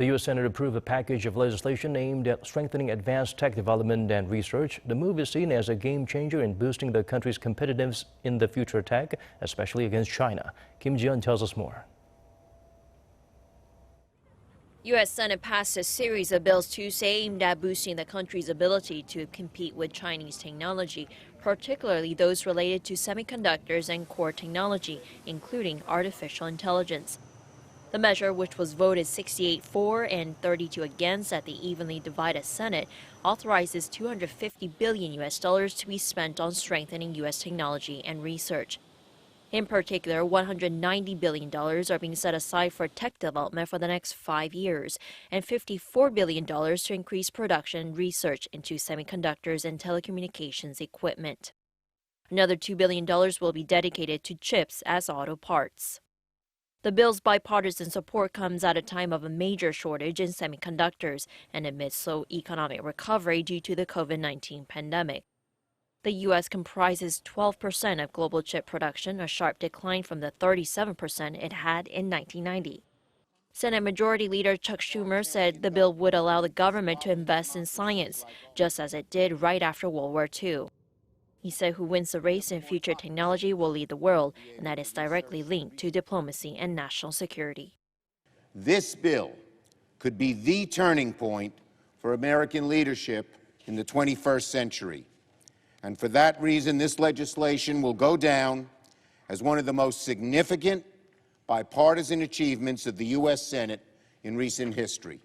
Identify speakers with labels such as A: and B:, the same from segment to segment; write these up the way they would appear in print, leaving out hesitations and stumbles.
A: The U.S. Senate approved a package of legislation aimed at strengthening advanced tech development and research. The move is seen as a game changer in boosting the country's competitiveness in the future tech, especially against China. Kim Ji-yeon tells us more.
B: U.S. Senate passed a series of bills Tuesday aimed at boosting the country's ability to compete with Chinese technology, particularly those related to semiconductors and core technology, including artificial intelligence. The measure, which was voted 68 for and 32 against at the evenly divided Senate, authorizes $250 billion to be spent on strengthening U.S. technology and research. In particular, $190 billion are being set aside for tech development for the next 5 years, and $54 billion to increase production and research into semiconductors and telecommunications equipment. Another $2 billion will be dedicated to chips as auto parts. The bill's bipartisan support comes at a time of a major shortage in semiconductors and amid slow economic recovery due to the COVID-19 pandemic. The U.S. comprises 12% of global chip production, a sharp decline from the 37% it had in 1990. Senate Majority Leader Chuck Schumer said the bill would allow the government to invest in science, just as it did right after World War II. He said who wins the race in future technology will lead the world, and that is directly linked to diplomacy and national security.
C: This bill could be the turning point for American leadership in the 21st century. And for that reason, this legislation will go down as one of the most significant bipartisan achievements of the U.S. Senate in recent history.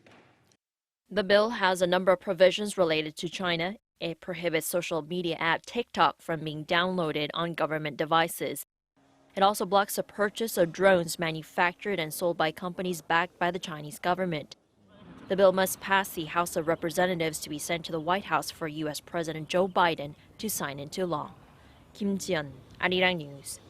B: The bill has a number of provisions related to China. It prohibits social media app TikTok from being downloaded on government devices. It also blocks the purchase of drones manufactured and sold by companies backed by the Chinese government. The bill must pass the House of Representatives to be sent to the White House for U.S. President Joe Biden to sign into law. Kim Ji-yeon, Arirang News.